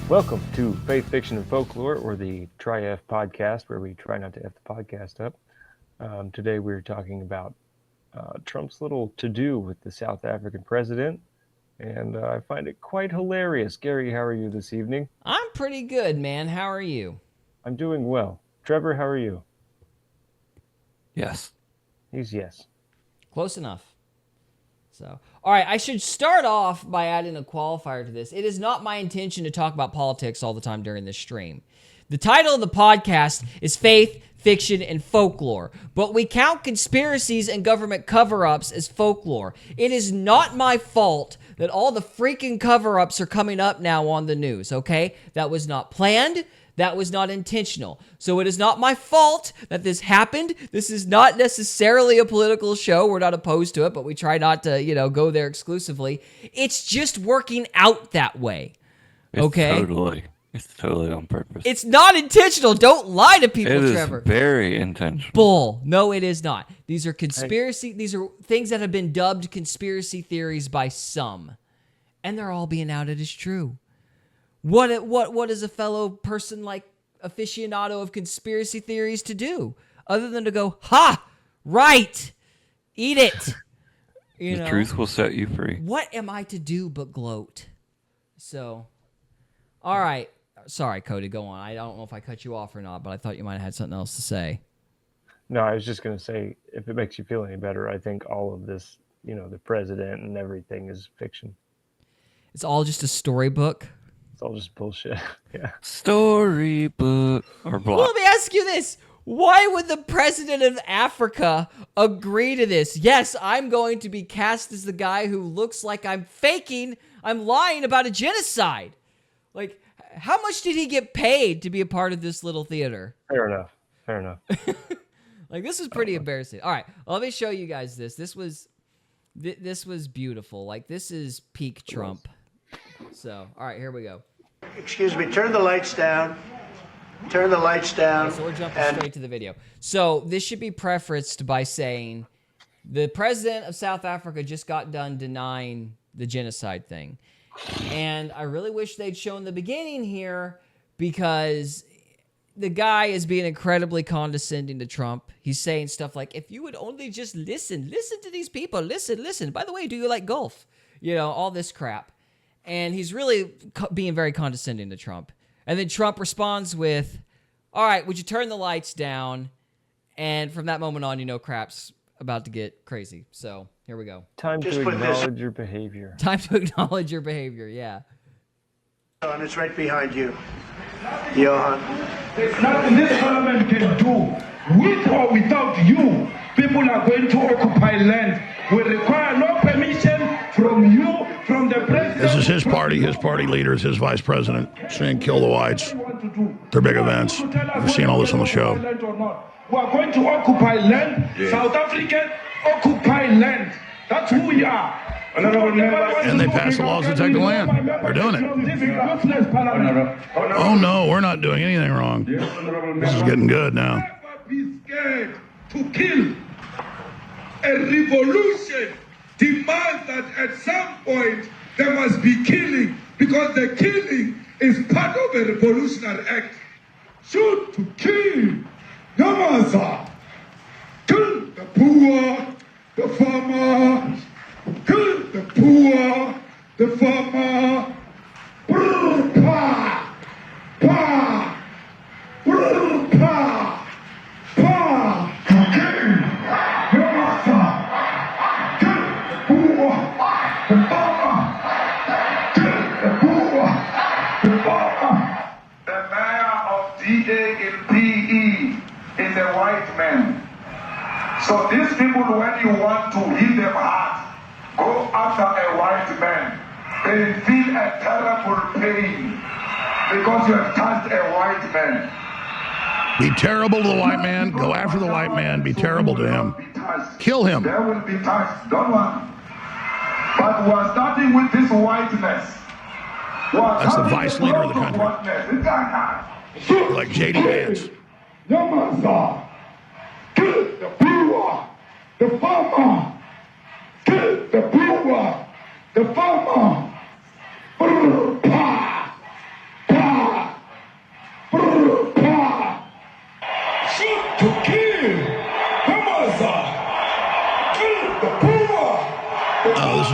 Welcome to Faith, Fiction, and Folklore, or the Tri-F podcast, where we try not to F the podcast up. Today we're talking about Trump's little to-do with the South African president, and I find it quite hilarious. Gary, how are you this evening? I'm pretty good, man. How are you? I'm doing well. Trevor, how are you? Yes. He's yes. Close enough. So, all right, I should start off by adding a qualifier to this. It is not my intention to talk about politics all the time during this stream. The title of the podcast is Faith, Fiction, and Folklore, but we count conspiracies and government cover-ups as folklore. It is not my fault that all the freaking cover-ups are coming up now on the news, okay? That was not planned. That was not intentional. So it is not my fault that this happened. This is not necessarily a political show. We're not opposed to it, but we try not to, go there exclusively. It's just working out that way. Okay? It's totally on purpose. It's not intentional. Don't lie to people, Trevor. It is very intentional. Bull. No, it is not. These are these are things that have been dubbed conspiracy theories by some. And they're all being outed as true. What is a fellow person like aficionado of conspiracy theories to do other than to go, ha, right, eat it. The truth will set you free. What am I to do but gloat? So, all right. Sorry, Cody, go on. I don't know if I cut you off or not, but I thought you might have had something else to say. No, I was just going to say, if it makes you feel any better, I think all of this, the president and everything is fiction. It's all just a storybook. It's all just bullshit. Yeah. Storybook or block. Well, let me ask you this. Why would the president of Africa agree to this? Yes, I'm going to be cast as the guy who looks like I'm lying about a genocide. Like, how much did he get paid to be a part of this little theater? Fair enough. Like, this is pretty embarrassing. All right, let me show you guys this. This was beautiful. Like, this is peak Trump. So, all right, here we go. Excuse me, turn the lights down. Turn the lights down. Okay, so we're jumping straight to the video. So this should be prefaced by saying the president of South Africa just got done denying the genocide thing. And I really wish they'd shown the beginning here because the guy is being incredibly condescending to Trump. He's saying stuff like, if you would only just listen to these people, listen. By the way, do you like golf? All this crap. And he's really being very condescending to Trump. And then Trump responds with, all right, would you turn the lights down? And from that moment on, crap's about to get crazy. So here we go. Time to acknowledge your behavior. Time to acknowledge your behavior, yeah. And it's right behind you, Johan. There's nothing this government can do. With or without you, people are going to occupy land. We require no permission from you, from the president. This is his party leaders, his vice president, saying kill the whites. They're big events. We're seeing all this on the show. We are going to occupy land. Yeah. South African occupy land. That's who we are. And they pass the laws to protect the land. They're doing it. Oh no, we're not doing anything wrong. This is getting good now. Never be scared to kill. A revolution demands that at some point there must be killing because the killing is part of a revolutionary act. Shoot to kill. Yamaza. Kill the poor, the farmer. Kill the poor, the farmer. Brr, pa, pa. Brr, pa, pa. The mayor of DA in PE is a white man. So these people, when you want to hit them hard, go after a white man. They feel a terrible pain because you have touched a white man. Be terrible to the white man. Go after the white man. Be terrible to him. Kill him. There will be touched. Don't worry. But we're starting with this whiteness. That's the vice leader of the country. Like J.D. Vance. Yamaza. Kill the poor, the farmer. Kill the poor, the farmer. Pa, pa.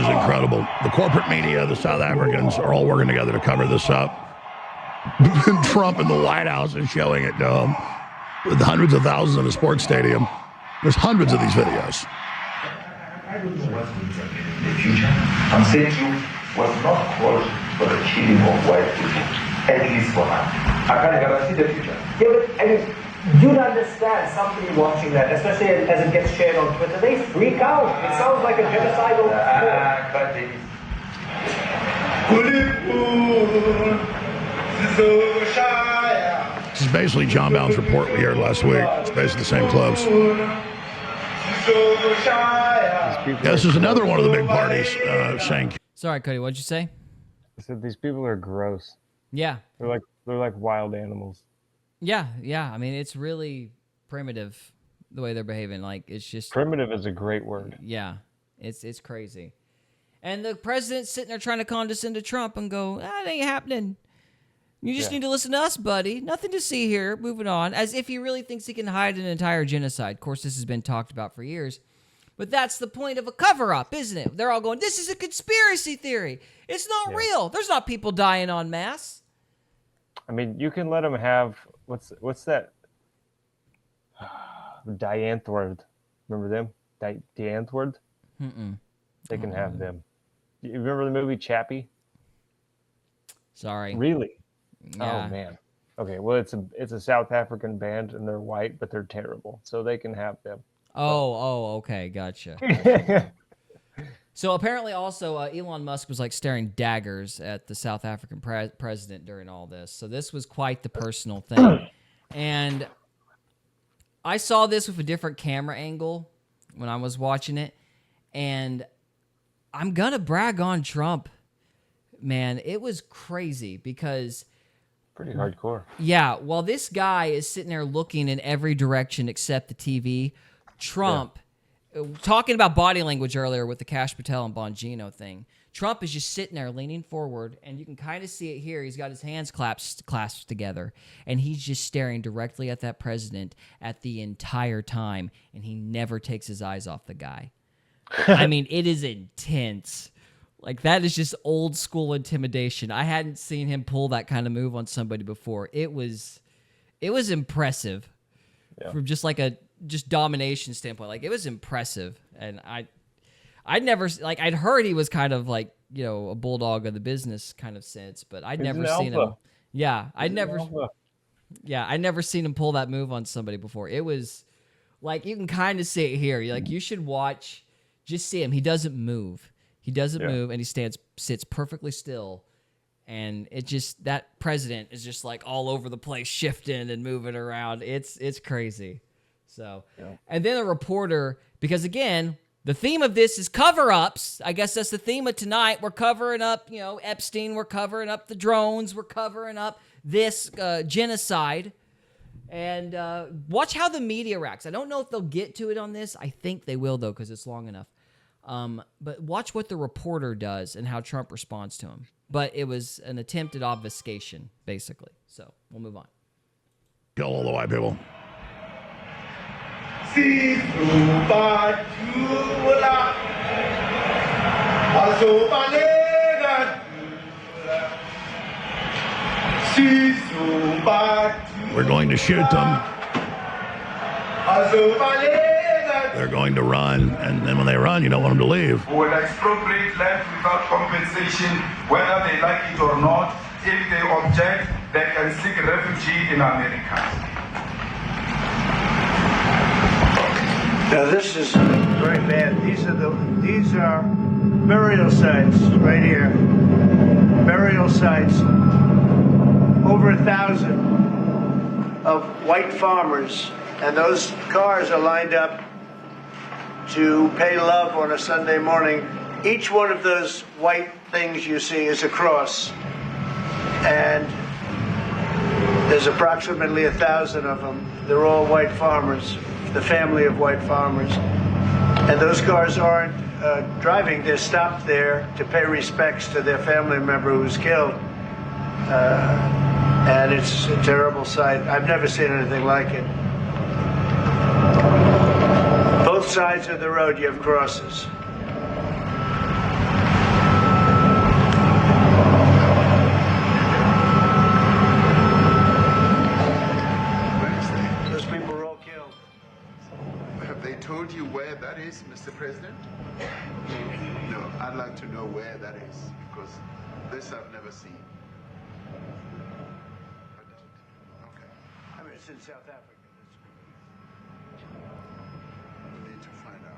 is incredible. The corporate media, the South Africans, are all working together to cover this up. Trump in the White House is showing it to him with hundreds of thousands in a sports stadium. There's hundreds of these videos. The future, I'm saying to you, was not called for the killing of white people, at least for now. I can't guarantee the future. Yeah, but I mean, you'd understand somebody watching that, especially as it gets shared on Twitter. They freak out. It sounds like a genocidal This is basically John Bound's report we aired last week. It's basically the same clips. Yeah, this is another one of the big parties. Saying, Sorry, Cody, what'd you say? I said these people are gross. Yeah. They're like wild animals. Yeah. I mean, it's really primitive the way they're behaving. Like, it's just Primitive is a great word. Yeah, it's crazy. And the president's sitting there trying to condescend to Trump and go, it ain't happening. You just need to listen to us, buddy. Nothing to see here. Moving on. As if he really thinks he can hide an entire genocide. Of course, this has been talked about for years. But that's the point of a cover-up, isn't it? They're all going, this is a conspiracy theory. It's not real. There's not people dying en masse. I mean, you can let them have, what's that? Dianthword. Remember them? Dianthword? Mm-mm. They can have them. You remember the movie Chappie? Sorry. Really? Yeah. Oh man. Okay, well it's a South African band and they're white, but they're terrible. So they can have them. Oh, okay, gotcha. So apparently also Elon Musk was like staring daggers at the South African president during all this. So this was quite the personal thing. And I saw this with a different camera angle when I was watching it. And I'm going to brag on Trump. Man, it was crazy because... Pretty hardcore. Yeah, while this guy is sitting there looking in every direction except the TV, Trump, talking about body language earlier with the Cash Patel and Bongino thing, Trump is just sitting there leaning forward, and you can kind of see it here. He's got his hands clasped together, and he's just staring directly at that president at the entire time, and he never takes his eyes off the guy. I mean, it is intense. Like, that is just old school intimidation. I hadn't seen him pull that kind of move on somebody before. It was impressive from just like a domination standpoint. Like, it was impressive. And I'd never, like, I'd heard he was kind of like, you know, a bulldog of the business kind of sense, but I'd never seen him. Yeah, I'd never seen him pull that move on somebody before. It was like, you can kind of see it here. Like, you should watch, just see him. He doesn't move. He doesn't move, and he sits perfectly still, and it just, that president is just like all over the place, shifting and moving around. It's crazy. So, and then a reporter, because again, the theme of this is cover-ups. I guess that's the theme of tonight. We're covering up, you know, Epstein. We're covering up the drones. We're covering up this genocide. And watch how the media reacts. I don't know if they'll get to it on this. I think they will, though, because it's long enough. But watch what the reporter does and how Trump responds to him. But it was an attempt at obfuscation, basically. So we'll move on. Kill all the white people. We're going to shoot them. They're going to run, and then when they run, you don't want them to leave. Who will expropriate land without compensation, whether they like it or not. If they object, they can seek refugee in America. Now this is very bad. These are burial sites right here. Burial sites. Over 1,000 of white farmers, and those cars are lined up to pay love on a Sunday morning. Each one of those white things you see is a cross. And there's approximately 1,000 of them. They're all white farmers, the family of white farmers. And those cars aren't driving, they're stopped there to pay respects to their family member who's killed. And it's a terrible sight. I've never seen anything like it. Both sides of the road, you have crosses. told you where that is, Mr. President? No, I'd like to know where that is, because this I've never seen. Okay. I mean, it's in South Africa. We need to find out.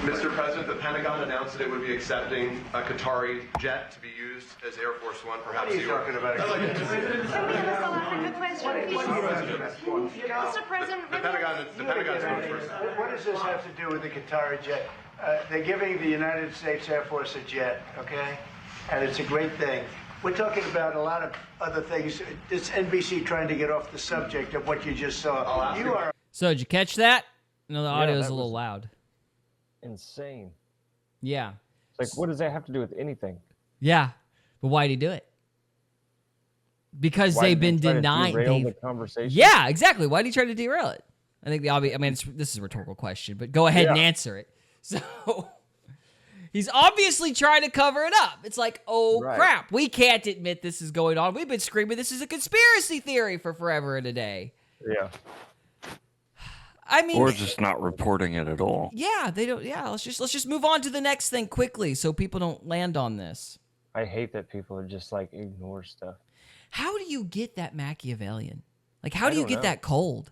Mr. President, the Pentagon announced that it would be accepting a Qatari jet to be used as Air Force One. Perhaps What are you talking about? Can we have a South Africa question? Mr. President, the Pentagon spokesperson. What does this have to do with the Qatari jet? They're giving the United States Air Force a jet, okay? And it's a great thing. We're talking about a lot of other things. It's NBC trying to get off the subject of what you just saw. You are. So did you catch that? No, the audio is that a little was- loud. Insane. Yeah. Like, what does that have to do with anything? Yeah. But why did he do it? Because Why they've did they been try to denying. derail the conversation? Yeah, exactly. Why did he try to derail it? I think the obvious. I mean, this is a rhetorical question, but go ahead and Yeah. answer it. So he's obviously trying to cover it up. It's like, oh Right. crap, we can't admit this is going on. We've been screaming this is a conspiracy theory for forever and a day. Yeah. I mean, Or just not reporting it at all. yeah, they don't. Yeah, let's just move on to the next thing quickly, so people don't land on this. I hate that people are just like ignore stuff. How do you get that Machiavellian? Like, how do you don't get know. that cold?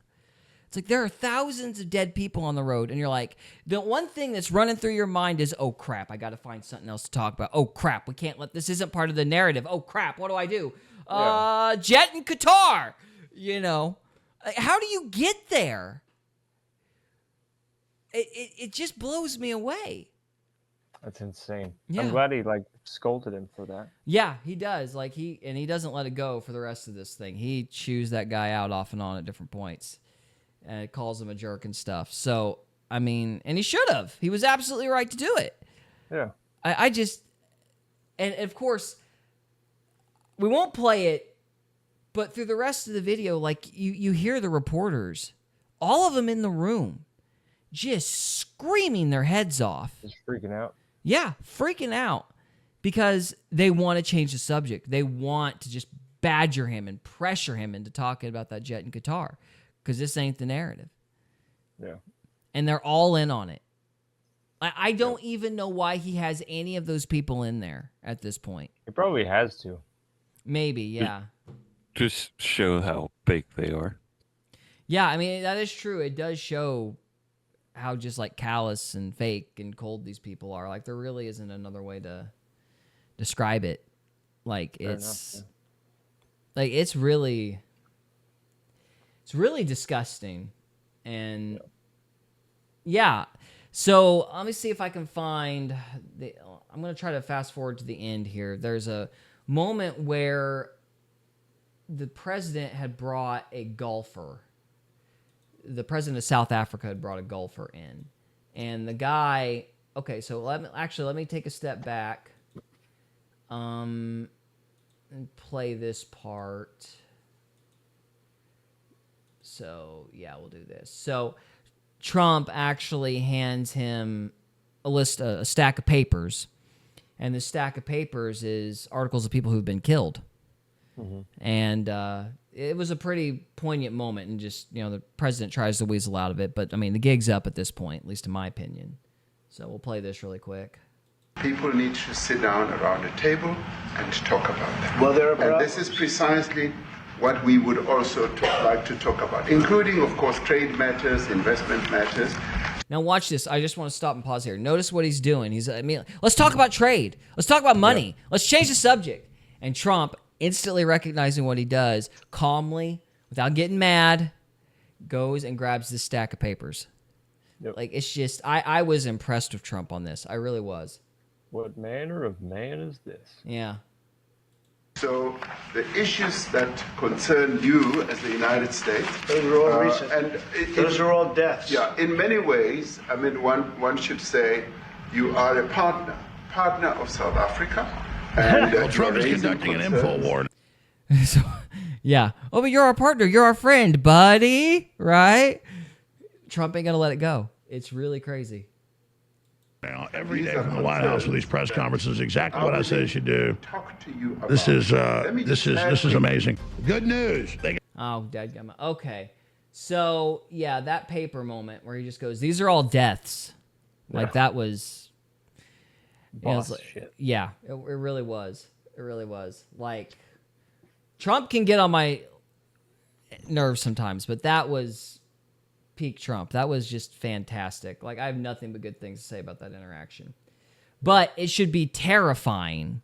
It's like there are thousands of dead people on the road, and you're like, the one thing that's running through your mind is, oh crap, I got to find something else to talk about. Oh crap, we can't let this isn't part of the narrative. Oh crap, what do I do? Yeah. Jet in Qatar. You know, Like, how do you get there? It just blows me away. That's insane. Yeah. I'm glad he like scolded him for that. Yeah, he does. Like he doesn't let it go for the rest of this thing. He chews that guy out off and on at different points, and calls him a jerk and stuff. So I mean, and he should have. He was absolutely right to do it. Yeah. I just, and of course, we won't play it, but through the rest of the video, like you hear the reporters, all of them in the room, just screaming their heads off. Just freaking out. Yeah, freaking out because they want to change the subject. They want to just badger him and pressure him into talking about that jet in Qatar because this ain't the narrative. Yeah. And they're all in on it. I don't even know why he has any of those people in there at this point. He probably has to. Maybe, yeah. Just show how fake they are. Yeah, I mean, that is true. It does show how just like callous and fake and cold these people are. Like there really isn't another way to describe it. Like Fair it's enough, like it's really disgusting. And yeah. So let me see if I can find I'm going to try to fast forward to the end here. There's a moment where the president had brought a golfer. The president of South Africa had brought a golfer in. And the guy, okay, so let me take a step back and play this part. So, yeah, we'll do this. So, Trump actually hands him a stack of papers, and the stack of papers is articles of people who've been killed. Mm-hmm. And it was a pretty poignant moment, and just, you know, the president tries to weasel out of it, but I mean, the gig's up at this point, at least in my opinion. So we'll play this really quick. People need to sit down around a table and talk about that. Well, there are and this is precisely what we would also like to talk about, including, of course, trade matters, investment matters. Now watch this. I just want to stop and pause here. Notice what he's doing. Let's talk about trade. Let's talk about money. Yeah. Let's change the subject. And Trump, instantly recognizing what he does, calmly, without getting mad, goes and grabs this stack of papers. Yep. Like, it's just, I was impressed with Trump on this. I really was. What manner of man is this? Yeah. So the issues that concern you as the United States, those are all recent. And those are all deaths. Yeah, in many ways, I mean, one should say you are a partner of South Africa. Well, Trump is conducting an info war. So, yeah. Oh, but you're our partner. You're our friend, buddy. Right? Trump ain't going to let it go. It's really crazy. Now, every day from the White House with these press conferences, exactly what I said you should do. This is amazing. Good news. Oh, dadgummit. Okay. So, yeah, that paper moment where he just goes, these are all deaths. Like, that was... Boss like, shit. Yeah, it really was. It really was. Like, Trump can get on my nerves sometimes, but that was peak Trump. That was just fantastic. Like, I have nothing but good things to say about that interaction. But it should be terrifying,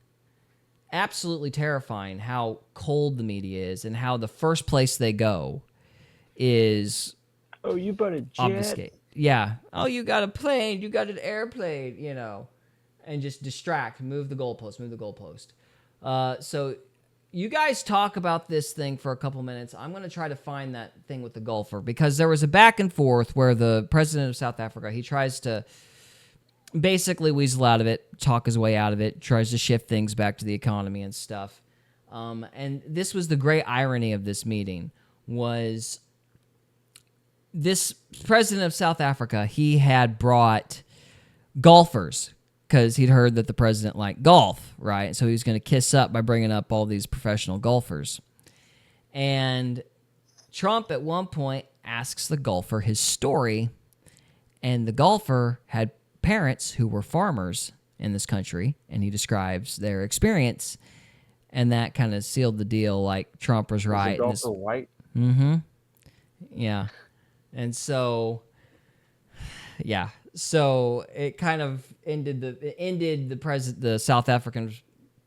absolutely terrifying, how cold the media is and how the first place they go is... Oh, you bought a jet? Obfuscate. Yeah. Oh, you got a plane. You got an airplane, you know. And just distract, move the goalpost. So you guys talk about this thing for a couple minutes. I'm going to try to find that thing with the golfer because there was a back and forth where the president of South Africa, he tries to basically weasel out of it, talk his way out of it, tries to shift things back to the economy and stuff. And this was the great irony of this meeting was this president of South Africa, he had brought golfers because he'd heard that the president liked golf, right? So he was going to kiss up by bringing up all these professional golfers. And Trump at one point asks the golfer his story, and the golfer had parents who were farmers in this country, and he describes their experience, and that kind of sealed the deal, like Trump was right. Was the golfer white? Mm-hmm. Yeah. And so, yeah. So it kind of ended the South African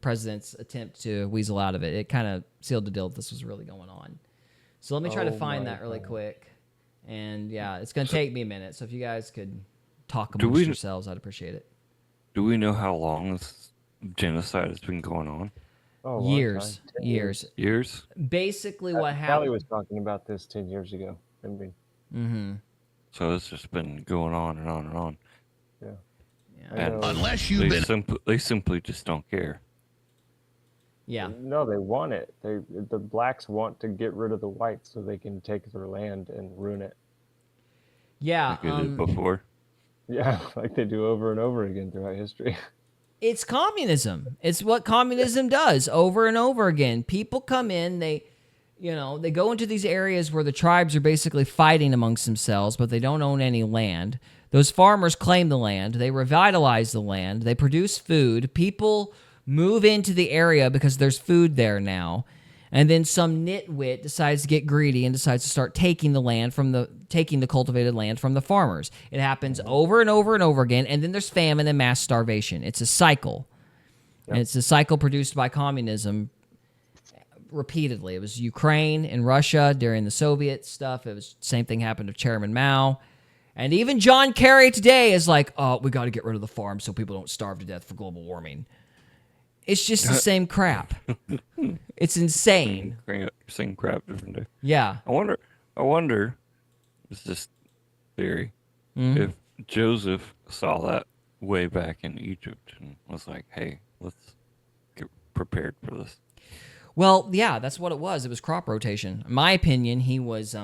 president's attempt to weasel out of it. It kind of sealed the deal that this was really going on. So let me try to find that really quick. And yeah, it's going to take me a minute. So if you guys could talk amongst yourselves, I'd appreciate it. Do we know how long this genocide has been going on? Oh, years. Basically what happened. Callie was talking about this 10 years ago. I mean, mm-hmm. So it's just been going on and on and on. Yeah. And unless you've they simply just don't care. Yeah. No, they want it. The blacks want to get rid of the whites so they can take their land and ruin it. Yeah. Like they did before. Yeah, like they do over and over again throughout history. It's communism. It's what communism does over and over again. People come in, they go into these areas where the tribes are basically fighting amongst themselves, but they don't own any land. Those farmers claim the land. They revitalize the land. They produce food. People move into the area because there's food there now. And then some nitwit decides to get greedy and decides to start taking the cultivated land from the farmers. It happens over and over and over again, and then there's famine and mass starvation. It's a cycle. Yep. And it's a cycle produced by communism repeatedly. It was Ukraine and Russia during the Soviet stuff. It was the same thing happened to Chairman Mao. And even John Kerry today is like, oh, we got to get rid of the farm so people don't starve to death for global warming. It's just the same crap. It's insane. Same crap, different day. Yeah. I wonder, it's just theory, if Joseph saw that way back in Egypt and was like, hey, let's get prepared for this. Well, yeah, that's what it was. It was crop rotation. In my opinion, he was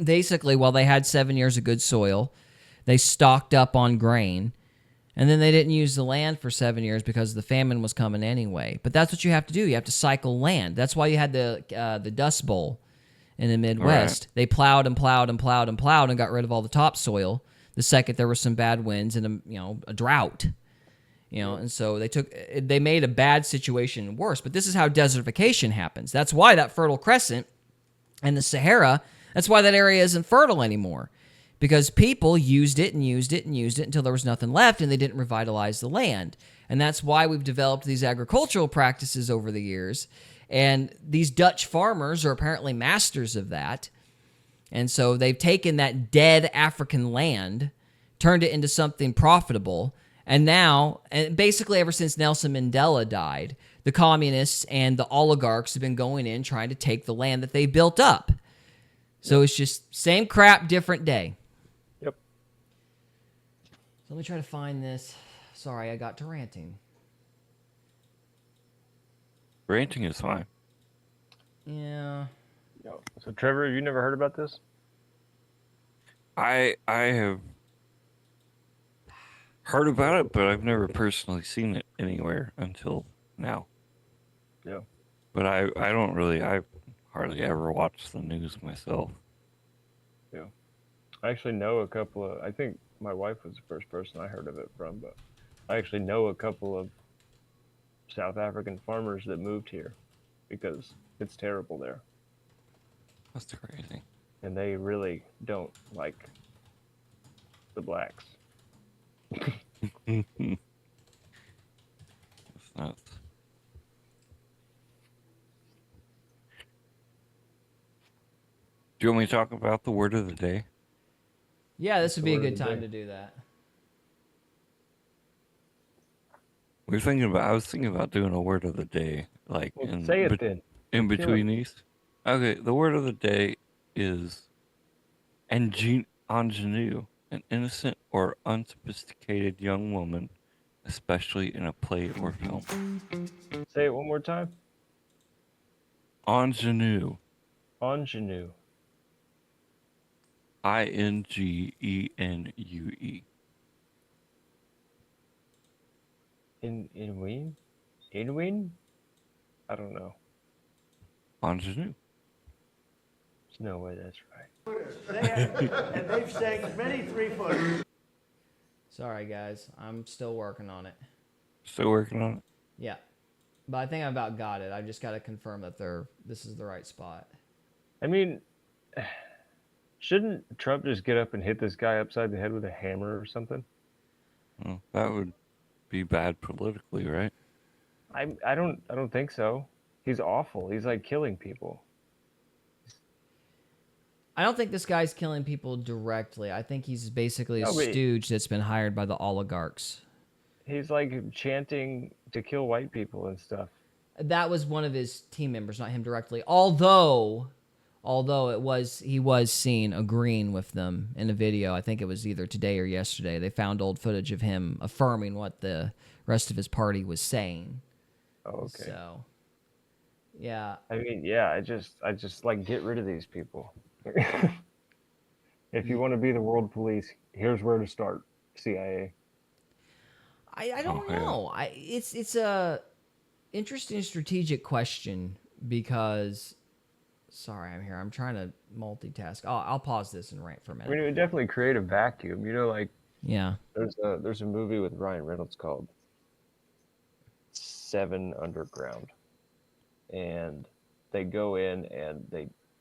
basically, while they had 7 years of good soil, they stocked up on grain, and then they didn't use the land for 7 years because the famine was coming anyway. But that's what you have to do. You have to cycle land. That's why you had the Dust Bowl in the Midwest. Right. They plowed and plowed and plowed and plowed and got rid of all the topsoil the second there were some bad winds and a drought. And so they made a bad situation worse. But this is how desertification happens. That's why that Fertile Crescent and the Sahara, that's why that area isn't fertile anymore. Because people used it and used it and used it until there was nothing left and they didn't revitalize the land. And that's why we've developed these agricultural practices over the years. And these Dutch farmers are apparently masters of that. And so they've taken that dead African land, turned it into something profitable. And now, and basically ever since Nelson Mandela died, the communists and the oligarchs have been going in trying to take the land that they built up. So it's just same crap, different day. Yep. So let me try to find this. Sorry, I got to ranting. Ranting is fine. Yeah. So Trevor, you never heard about this? I have heard about it, but I've never personally seen it anywhere until now. Yeah. But I hardly ever watch the news myself. Yeah. I actually know a couple of, I think my wife was the first person I heard of it from, but I actually know a couple of South African farmers that moved here because it's terrible there. That's crazy. And they really don't like the blacks. That's nuts. Do you want me to talk about the word of the day? Yeah, this would be a word of good the time day. to do that. I was thinking about doing a word of the day, like Well, say it then. in Let's hear between these. Okay, the word of the day is ingenue, an innocent or unsophisticated young woman, especially in a play or film. Say it one more time. Ingenue, Ingenue. Ingenue. Inween? Inween? I don't know. Ingenue. There's no way that's right. And they've sank many 3-footers. Sorry, guys. I'm still working on it. Still working on it. Yeah. But I think I about got it. I just got to confirm that this is the right spot. I mean, shouldn't Trump just get up and hit this guy upside the head with a hammer or something? Well, that would be bad politically, right? I don't think so. He's awful. He's like killing people. I don't think this guy's killing people directly. I think he's basically a No, but- stooge that's been hired by the oligarchs. He's like chanting to kill white people and stuff. That was one of his team members, not him directly. Although he was seen agreeing with them in a video. I think it was either today or yesterday. They found old footage of him affirming what the rest of his party was saying. Oh, okay. So, yeah. I mean, yeah, I just like get rid of these people. If you want to be the world police, here's where to start. CIA. I don't know. It's a interesting strategic question because sorry, I'm here. I'm trying to multitask. I'll pause this and rant for a I minute. mean, it would definitely create a vacuum. You know, like Yeah. there's a movie with Ryan Reynolds called Seven Underground, and they go in and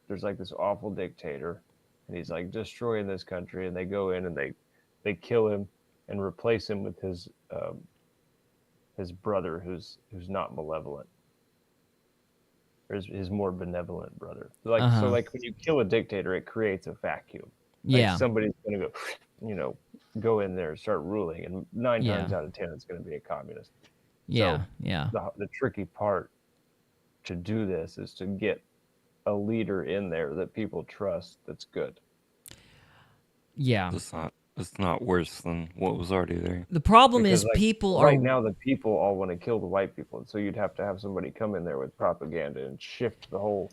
there's like this awful dictator, and he's like destroying this country, and they go in and they kill him and replace him with his brother who's not malevolent. Or his more benevolent brother. Like so, like when you kill a dictator, it creates a vacuum. Like Yeah. somebody's gonna go in there and start ruling, and 9 Yeah. times out of 10, it's gonna be a communist. Yeah. So, Yeah. The tricky part to do this is to get a leader in there that people trust that's good. Yeah. It's not worse than what was already there. The problem Because, is like, people are right now the people all want to kill the white people, and so you'd have to have somebody come in there with propaganda and shift the whole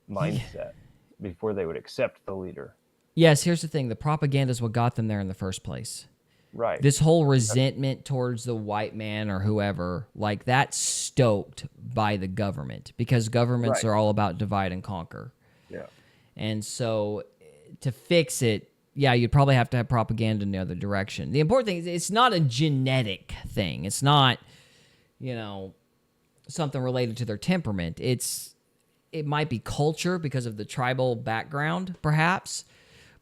mindset before they would accept the leader. Yes, here's the thing. The propaganda is what got them there in the first place. Right. This whole resentment towards the white man or whoever, like that's stoked by the government because governments Right. are all about divide and conquer. Yeah. And so to fix it, yeah, you'd probably have to have propaganda in the other direction. The important thing is it's not a genetic thing. It's not, something related to their temperament. It might be culture because of the tribal background, perhaps.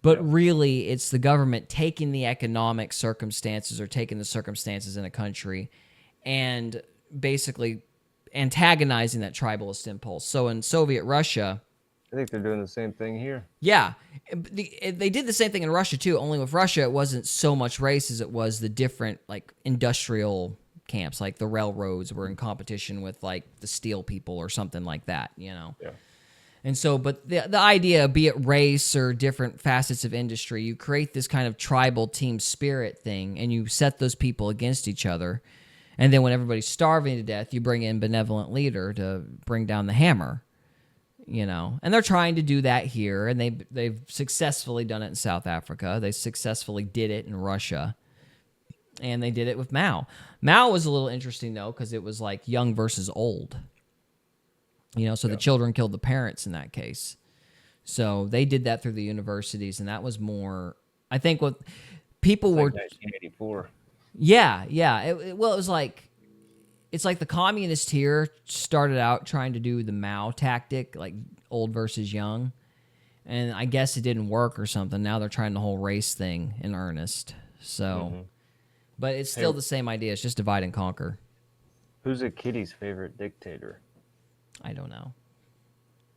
But really, it's the government taking the economic circumstances or taking the circumstances in a country and basically antagonizing that tribalist impulse. So in Soviet Russia, I think they're doing the same thing here. yeah, they did the same thing in Russia too. Only with Russia, it wasn't so much race as it was the different like industrial camps, like the railroads were in competition with like the steel people or something like that, Yeah. And so, but the idea, be it race or different facets of industry, you create this kind of tribal team spirit thing, and you set those people against each other. And then when everybody's starving to death, you bring in benevolent leader to bring down the hammer, you know. And they're trying to do that here, and they've successfully done it in South Africa. They successfully did it in Russia, and they did it with Mao. Mao was a little interesting, though, because it was like young versus old, you know, so the children killed the parents in that case. So they did that through the universities, and that was more, I think, what people were... 1984. Yeah. Well, it was like, it's like the communists here started out trying to do the Mao tactic, like old versus young. And I guess it didn't work or something. Now they're trying the whole race thing in earnest. So, but it's still the same idea. It's just divide and conquer. Who's a kiddie's favorite dictator? I don't know.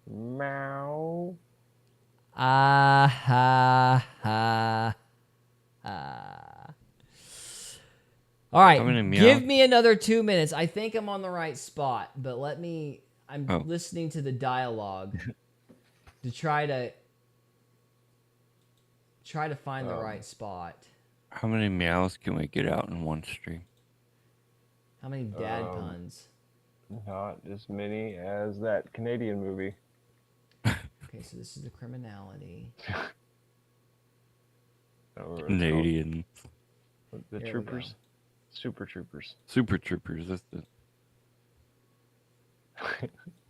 Mao. All right, I'm gonna meow. give me another 2 minutes. I think I'm on the right spot, but I'm listening to the dialogue to try to find the right spot. How many meows can we get out in one stream? How many dad puns? Not as many as that Canadian movie. Okay, so this is the criminality. Canadian. The troopers. Super troopers. Super troopers. That's the...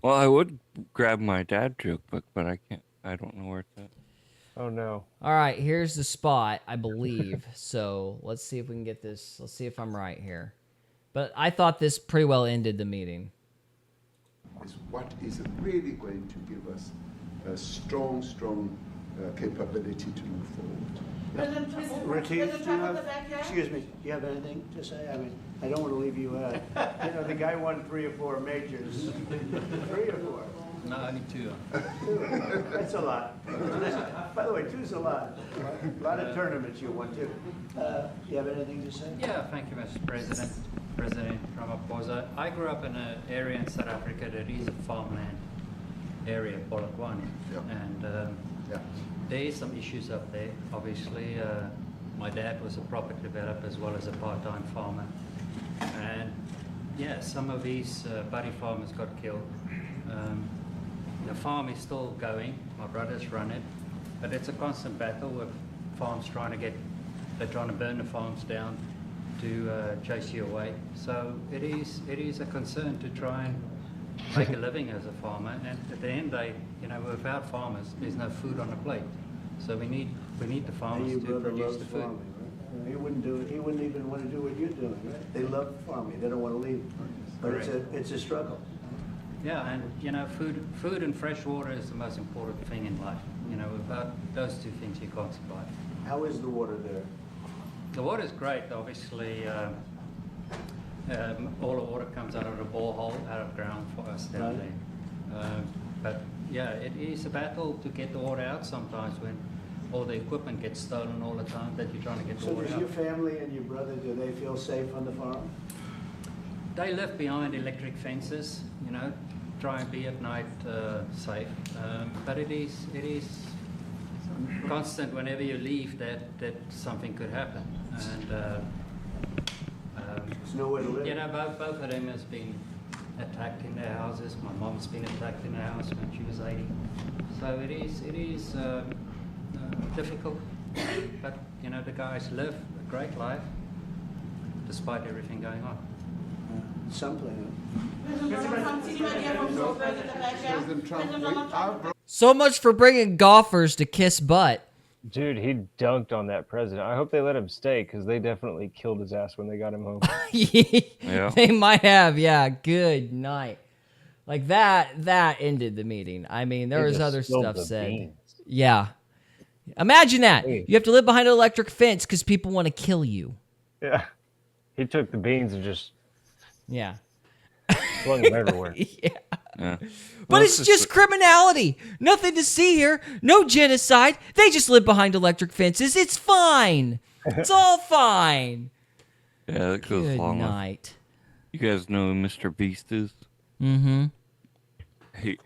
Well, I would grab my dad joke book, but I can't. I don't know where it's at. Oh no. All right, here's the spot, I believe. So let's see if we can get this. Let's see if I'm right here. But I thought this pretty well ended the meeting. Is what is really going to give us a strong capability to move forward. Retief, excuse me, do you have anything to say? I mean, I don't want to leave you out. You know, the guy won 3 or 4 majors. 3 or 4? No, only 2. That's a lot. By the way, 2's a lot. A lot of tournaments you won too. You have anything to say? Yeah, thank you, Mr. President. President Ramaphosa. I grew up in an area in South Africa that is a farmland area, Polokwane. And there is some issues up there. Obviously, my dad was a property developer as well as a part-time farmer. And yeah, some of these buddy farmers got killed. The farm is still going. My brothers run it. But it's a constant battle with farms they're trying to burn the farms down to chase you away. So it is a concern to try and make a living as a farmer, and at the end day, you know, without farmers, there's no food on the plate. So we need the farmers to produce the food. Farming, right? He wouldn't even want to do what you're doing, right? They love farming. They don't want to leave. But it's a struggle. Yeah, and you know, food and fresh water is the most important thing in life. You know, without those 2 things, you can't survive. How is the water there? The water's great, obviously. All the water comes out of the borehole, out of ground for us down there. But yeah, it is a battle to get the water out sometimes when all the equipment gets stolen all the time that you're trying to get the water out. So does your family and your brother, do they feel safe on the farm? They live behind electric fences, you know, try and be at night safe. But it is constant whenever you leave that something could happen. And there's nowhere to live. you know, both of them has been attacked in their houses. My mom's been attacked in her house when she was 80. So it is difficult. But you know, the guys live a great life despite everything going on. Something. So much for bringing golfers to kiss butt. Dude, he dunked on that president. I hope they let him stay because they definitely killed his ass when they got him home. Yeah. They might have. Yeah. Good night. Like that ended the meeting. I mean, there was other stuff said. Beans. Yeah. Imagine that. Hey. You have to live behind an electric fence because people want to kill you. Yeah. He took the beans and just Yeah. flung them everywhere. Yeah. But it's just criminality. Nothing to see here. No genocide. They just live behind electric fences. It's fine. It's all fine. Yeah, that goes Good along night. with... You guys know who Mr. Beast is? Mm-hmm. He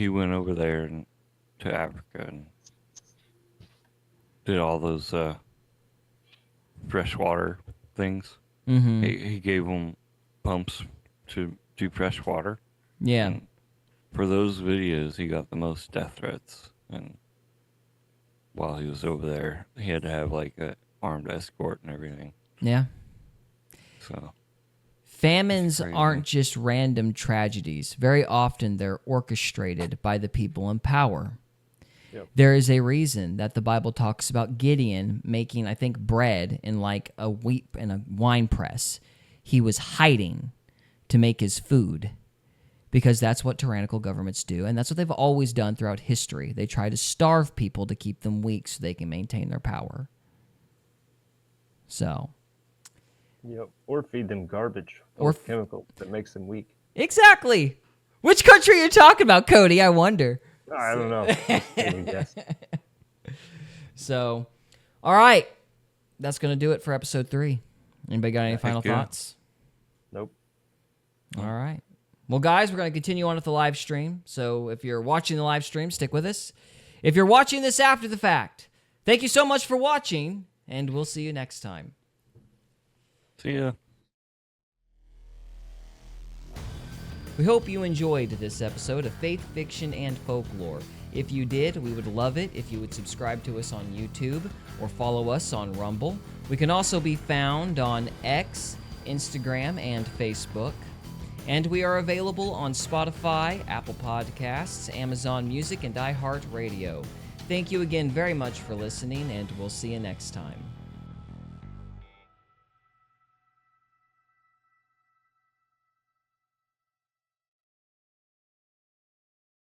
went over there to Africa and did all those freshwater things. Mm-hmm. He gave them pumps to do fresh water. Yeah. And for those videos, he got the most death threats. And while he was over there, he had to have like a armed escort and everything. Yeah. So famines aren't just random tragedies. Very often they're orchestrated by the people in power. Yep. There is a reason that the Bible talks about Gideon making, I think, bread in like a wheat and a wine press. He was hiding to make his food because that's what tyrannical governments do, and that's what they've always done throughout history. They try to starve people to keep them weak so they can maintain their power. So. Yep. Or feed them garbage Or chemical that makes them weak. Exactly. Which country are you talking about, Cody? I wonder. I don't know. Guess. So, all right. That's going to do it for episode 3. Anybody got any final thoughts? Nope. All right. Well, guys, we're going to continue on with the live stream. So if you're watching the live stream, stick with us. If you're watching this after the fact, thank you so much for watching, and we'll see you next time. See ya. We hope you enjoyed this episode of Faith, Fiction, and Folklore. If you did, we would love it if you would subscribe to us on YouTube or follow us on Rumble. We can also be found on X, Instagram, and Facebook. And we are available on Spotify, Apple Podcasts, Amazon Music, and iHeartRadio. Thank you again very much for listening, and we'll see you next time.